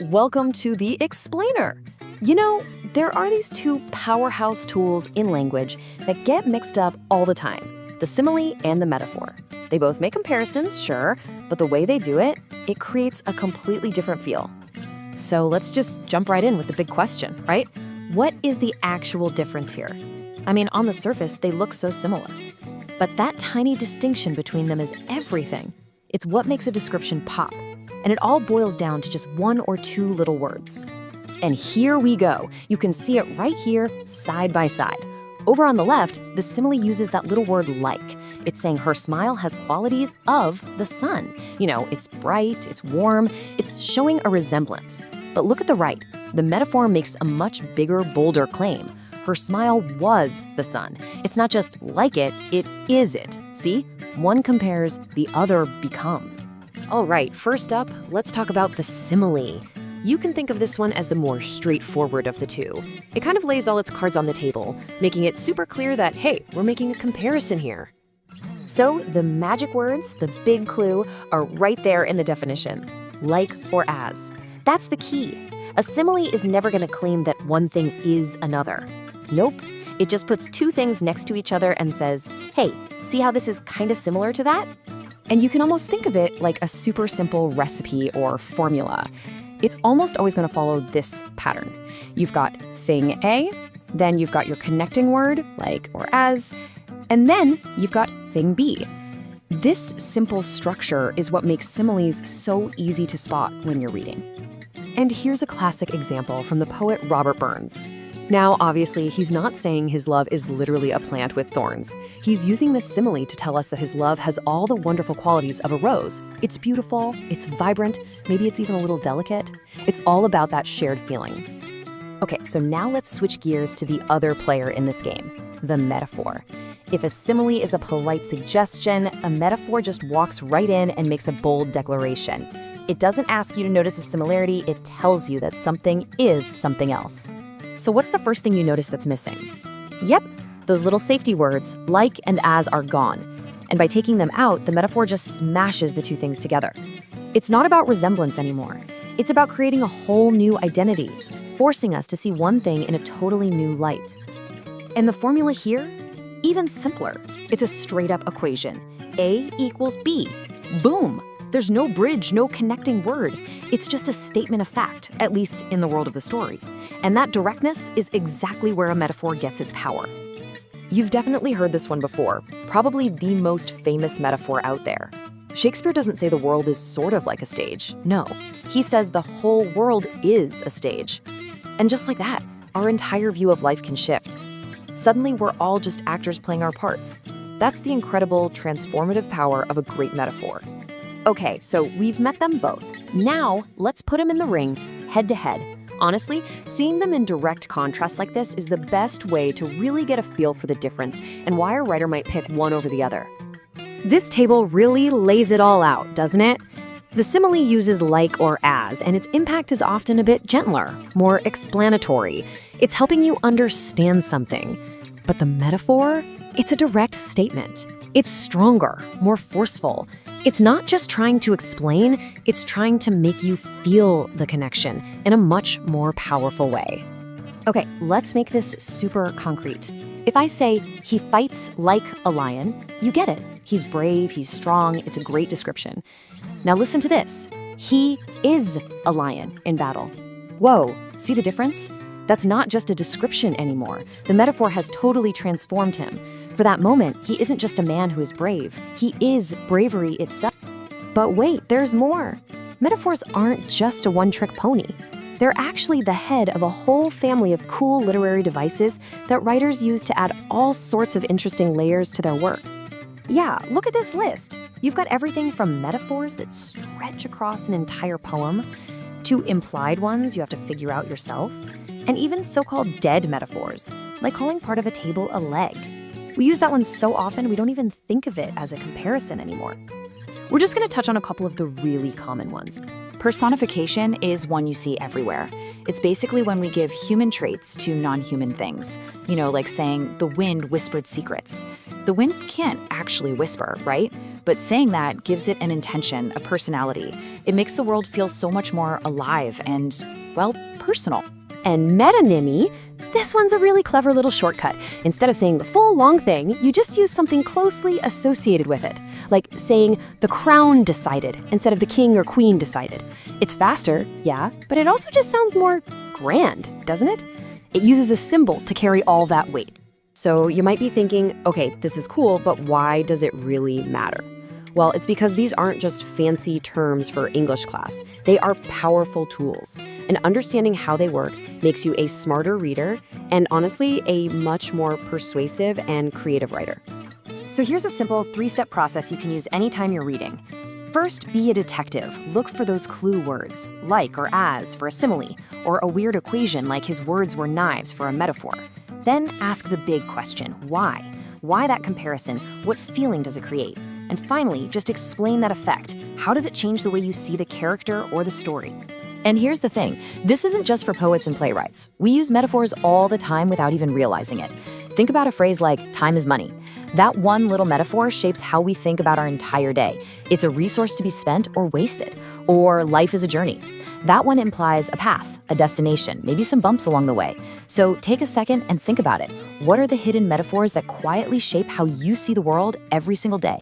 Welcome to the Explainer. You know, there are these two powerhouse tools in language that get mixed up all the time, the simile and the metaphor. They both make comparisons, sure, but the way they do it, it creates a completely different feel. So let's just jump right in with the big question, right? What is the actual difference here? I mean, on the surface, they look so similar. But that tiny distinction between them is everything. It's what makes a description pop. And it all boils down to just one or two little words. And here we go. You can see it right here, side by side. Over on the left, the simile uses that little word like. It's saying her smile has qualities of the sun. You know, it's bright, it's warm, it's showing a resemblance. But look at the right. The metaphor makes a much bigger, bolder claim. Her smile was the sun. It's not just like it is it. See? One compares, the other becomes. All right, first up, let's talk about the simile. You can think of this one as the more straightforward of the two. It kind of lays all its cards on the table, making it super clear that, hey, we're making a comparison here. So the magic words, the big clue, are right there in the definition. Like or as. That's the key. A simile is never going to claim that one thing is another. Nope. It just puts two things next to each other and says, hey, see how this is kind of similar to that? And you can almost think of it like a super simple recipe or formula. It's almost always going to follow this pattern. You've got thing A, then you've got your connecting word, like or as, and then you've got thing B. This simple structure is what makes similes so easy to spot when you're reading. And here's a classic example from the poet Robert Burns. Now, obviously, he's not saying his love is literally a plant with thorns. He's using this simile to tell us that his love has all the wonderful qualities of a rose. It's beautiful, it's vibrant, maybe it's even a little delicate. It's all about that shared feeling. Okay, so now let's switch gears to the other player in this game, the metaphor. If a simile is a polite suggestion, a metaphor just walks right in and makes a bold declaration. It doesn't ask you to notice a similarity, it tells you that something is something else. So what's the first thing you notice that's missing? Yep, those little safety words, like and as, are gone. And by taking them out, the metaphor just smashes the two things together. It's not about resemblance anymore. It's about creating a whole new identity, forcing us to see one thing in a totally new light. And the formula here? Even simpler. It's a straight-up equation. A equals B. Boom! There's no bridge, no connecting word. It's just a statement of fact, at least in the world of the story. And that directness is exactly where a metaphor gets its power. You've definitely heard this one before, probably the most famous metaphor out there. Shakespeare doesn't say the world is sort of like a stage. No, he says the whole world is a stage. And just like that, our entire view of life can shift. Suddenly, we're all just actors playing our parts. That's the incredible, transformative power of a great metaphor. Okay, so we've met them both. Now, let's put them in the ring, head to head. Honestly, seeing them in direct contrast like this is the best way to really get a feel for the difference and why a writer might pick one over the other. This table really lays it all out, doesn't it? The simile uses like or as, and its impact is often a bit gentler, more explanatory. It's helping you understand something. But the metaphor? It's a direct statement. It's stronger, more forceful. It's not just trying to explain, it's trying to make you feel the connection in a much more powerful way. Okay, let's make this super concrete. If I say, he fights like a lion, you get it. He's brave, he's strong, it's a great description. Now listen to this. He is a lion in battle. Whoa, see the difference? That's not just a description anymore. The metaphor has totally transformed him. For that moment, he isn't just a man who is brave. He is bravery itself. But wait, there's more. Metaphors aren't just a one-trick pony. They're actually the head of a whole family of cool literary devices that writers use to add all sorts of interesting layers to their work. Yeah, look at this list. You've got everything from metaphors that stretch across an entire poem, to implied ones you have to figure out yourself, and even so-called dead metaphors, like calling part of a table a leg. We use that one so often we don't even think of it as a comparison anymore. We're just going to touch on a couple of the really common ones. Personification is one you see everywhere. It's basically when we give human traits to non-human things. Like saying, the wind whispered secrets. The wind can't actually whisper, right? But saying that gives it an intention, a personality. It makes the world feel so much more alive and, well, personal. And metonymy, this one's a really clever little shortcut. Instead of saying the full long thing, you just use something closely associated with it. Like saying the crown decided instead of the king or queen decided. It's faster, yeah, but it also just sounds more grand, doesn't it? It uses a symbol to carry all that weight. So you might be thinking, okay, this is cool, but why does it really matter? Well, it's because these aren't just fancy terms for English class. They are powerful tools. And understanding how they work makes you a smarter reader and honestly, a much more persuasive and creative writer. So here's a simple 3-step process you can use anytime you're reading. First, be a detective. Look for those clue words, like or as for a simile, or a weird equation like his words were knives for a metaphor. Then ask the big question, why? Why that comparison? What feeling does it create? And finally, just explain that effect. How does it change the way you see the character or the story? And here's the thing, this isn't just for poets and playwrights. We use metaphors all the time without even realizing it. Think about a phrase like, time is money. That one little metaphor shapes how we think about our entire day. It's a resource to be spent or wasted. Or life is a journey. That one implies a path, a destination, maybe some bumps along the way. So take a second and think about it. What are the hidden metaphors that quietly shape how you see the world every single day?